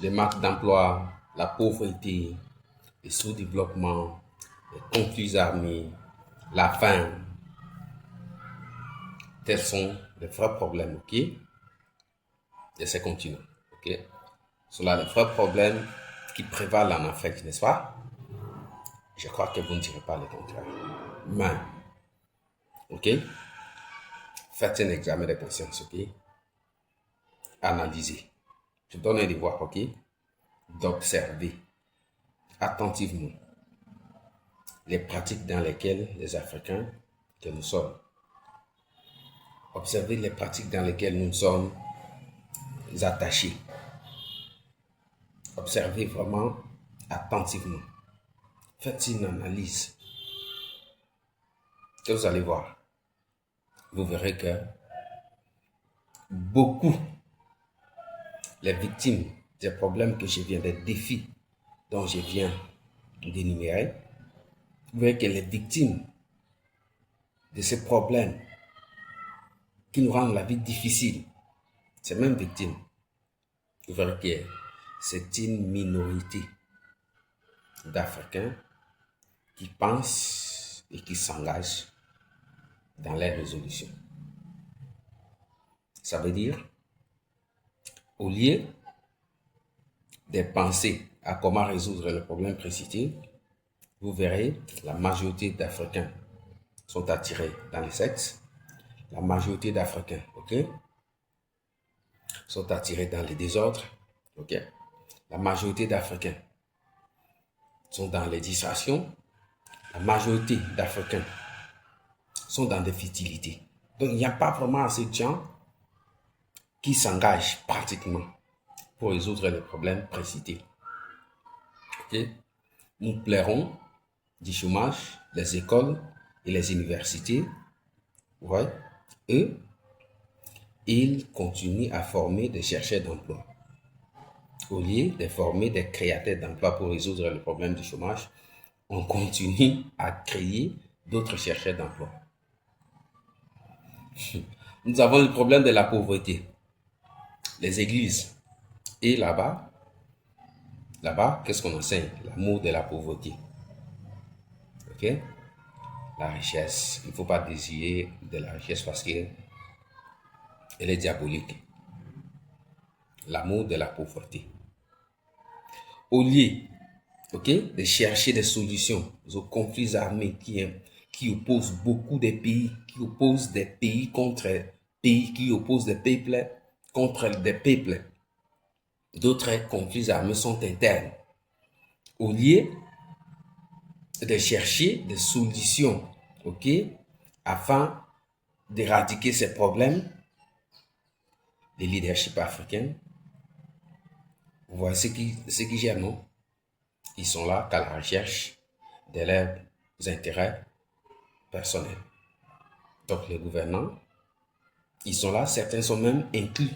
le manque d'emploi, la pauvreté, le sous-développement, les conflits armés, la faim, tels sont les vrais problèmes, ok, de ces continents, ok. Ce sont là les vrais problèmes qui prévalent en Afrique, n'est-ce pas? Je crois que vous ne direz pas le contraire. Mais, ok, faites un examen de conscience, ok, analysez. Je donne un devoir, ok, d'observer attentivement les pratiques dans lesquelles les Africains que nous sommes, observer les pratiques dans lesquelles nous sommes attachés, observez vraiment attentivement, faites une analyse, que vous allez voir, vous verrez que beaucoup, les victimes des problèmes que je viens, des défis dont je viens d'énumérer, vous verrez que les victimes de ces problèmes qui nous rendent la vie difficile, ces mêmes victimes, vous verrez que c'est une minorité d'Africains qui pensent et qui s'engagent dans les résolutions. Ça veut dire, au lieu de penser à comment résoudre le problème précité, vous verrez la majorité d'Africains sont attirés dans les sexes, la majorité d'Africains, ok, sont attirés dans les désordres, ok, la majorité d'Africains sont dans les distractions, la majorité d'Africains sont dans des futilités. Donc, il n'y a pas vraiment assez de gens qui s'engagent pratiquement pour résoudre les problèmes précités. Okay? Nous plairons du chômage, les écoles et les universités. Ouais. Eux, ils continuent à former des chercheurs d'emploi. Au lieu de former des créateurs d'emploi pour résoudre le problème du chômage, on continue à créer d'autres chercheurs d'emploi. Nous avons le problème de la pauvreté. Les églises. Et là-bas, qu'est-ce qu'on enseigne? L'amour de la pauvreté. Ok? La richesse. Il ne faut pas désirer de la richesse parce qu'elle est diabolique. L'amour de la pauvreté. Au lieu, ok, de chercher des solutions aux conflits armés qui opposent beaucoup de pays, qui opposent des pays contre pays, qui opposent des peuples contre des peuples. D'autres conflits armés sont internes. Au lieu de chercher des solutions, ok, afin d'éradiquer ces problèmes, les leaderships africains, vous voyez ce qui gèrent, non? Ils sont là qu'à la recherche de leurs intérêts personnels. Donc les gouvernants, ils sont là, certains sont même inclus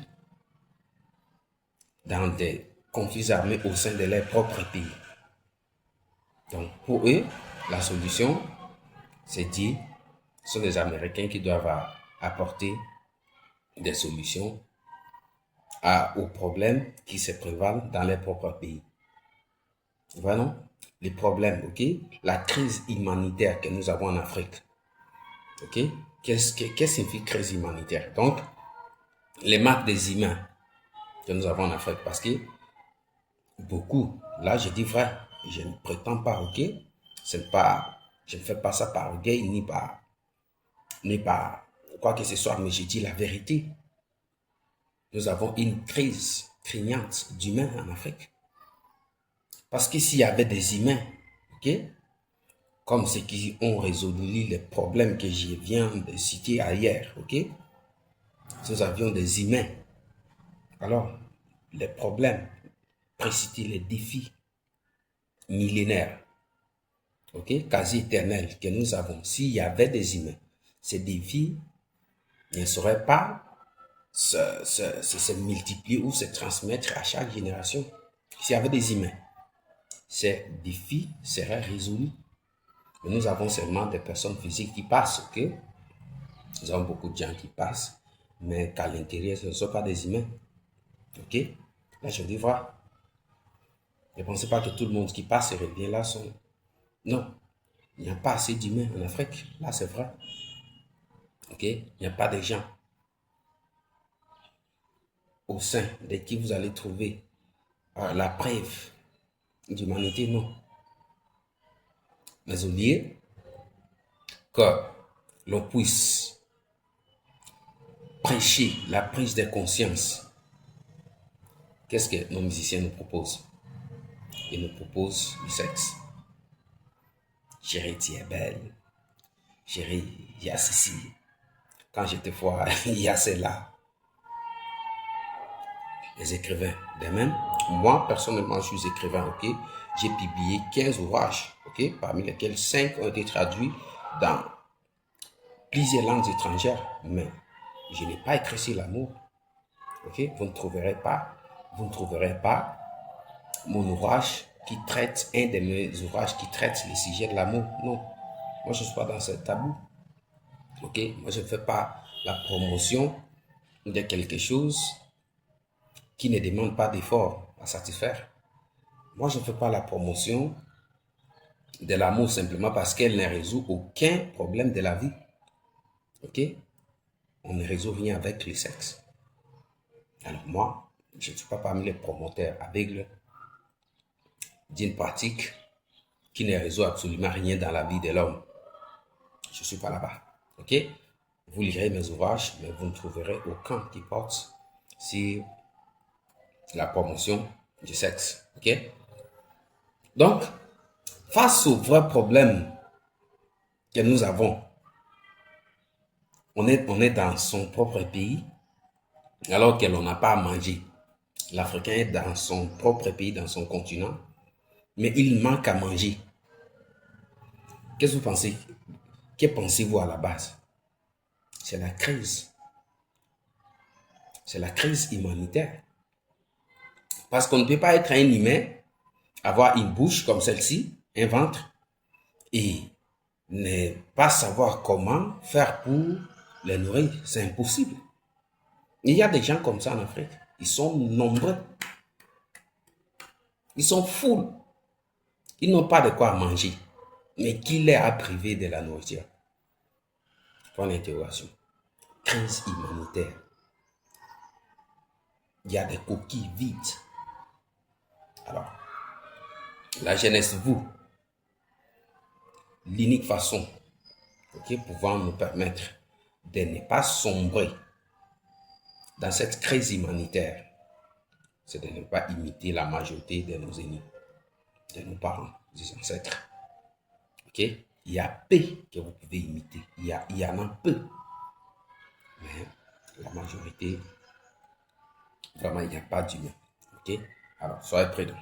dans des conflits armés au sein de leur propre pays. Donc pour eux, la solution, c'est dit, ce sont les Américains qui doivent apporter des solutions aux problèmes qui se prévalent dans leur propre pays. Voilà les problèmes, ok? La crise humanitaire que nous avons en Afrique. Ok? Qu'est-ce que signifie crise humanitaire? Donc, les marques des humains que nous avons en Afrique, parce que beaucoup, là je dis vrai, je ne prétends pas, ok? C'est pas, je ne fais pas ça par orgueil, ni par quoi que ce soit, mais je dis la vérité. Nous avons une crise criante d'humains en Afrique. Parce que s'il y avait des humains, ok, comme ceux qui ont résolu les problèmes que je viens de citer ailleurs, ok, si nous avions des humains, alors les problèmes précités, les défis millénaires, ok, quasi éternels que nous avons, s'il y avait des humains, ces défis ne seraient pas se multiplier ou se transmettre à chaque génération. S'il y avait des humains, ces défis seraient résolus. Mais nous avons seulement des personnes physiques qui passent, ok? Nous avons beaucoup de gens qui passent, mais qu'à l'intérieur, ce ne sont pas des humains. Ok? Là, je dis voilà. Ne pensez pas que tout le monde qui passe et revient là sont... Non, il n'y a pas assez d'humains en Afrique. Là, c'est vrai. Ok? Il n'y a pas de gens au sein de qui vous allez trouver la preuve d'humanité, non. Mais au lieu que l'on puisse prêcher la prise de conscience, qu'est-ce que nos musiciens nous proposent? Ils nous proposent le sexe. Chérie, tu es belle. Chérie, il y a ceci. Quand je te vois, il y a cela. Les écrivains, de même, moi personnellement, je suis écrivain, ok? J'ai publié 15 ouvrages, ok? Parmi lesquels 5 ont été traduits dans plusieurs langues étrangères, mais je n'ai pas écrit sur l'amour, ok? Vous ne trouverez pas mon ouvrage qui traite, un de mes ouvrages qui traite le sujet de l'amour, non. Moi, je ne suis pas dans ce tabou, ok? Moi, je ne fais pas la promotion de quelque chose qui ne demande pas d'effort à satisfaire. Moi, je ne fais pas la promotion de l'amour simplement parce qu'elle ne résout aucun problème de la vie. Ok? On ne résout rien avec le sexe. Alors moi, je ne suis pas parmi les promoteurs aveugles d'une pratique qui ne résout absolument rien dans la vie de l'homme. Je ne suis pas là-bas. Ok? Vous lirez mes ouvrages, mais vous ne trouverez aucun qui porte sur la promotion du sexe. Ok? Donc, face aux vrais problèmes que nous avons, on est dans son propre pays alors que l'on n'a pas à manger. L'Africain est dans son propre pays, dans son continent, mais il manque à manger. Qu'est-ce que vous pensez? Que pensez-vous à la base? C'est la crise. C'est la crise humanitaire. Parce qu'on ne peut pas être un humain, avoir une bouche comme celle-ci, un ventre, et ne pas savoir comment faire pour les nourrir. C'est impossible. Il y a des gens comme ça en Afrique. Ils sont nombreux. Ils sont fous. Ils n'ont pas de quoi manger. Mais qui les a privés de la nourriture? Point d'interrogation. Crise humanitaire. Il y a des coquilles vides. Alors, la jeunesse, vous, l'unique façon pouvant nous permettre de ne pas sombrer dans cette crise humanitaire, c'est de ne pas imiter la majorité de nos ennemis, de nos parents, des ancêtres. Ok? Il y a peu que vous pouvez imiter. Il y en a peu. Mais la majorité, vraiment, il n'y a pas d'humain. Ok? Alors, soyez prudents.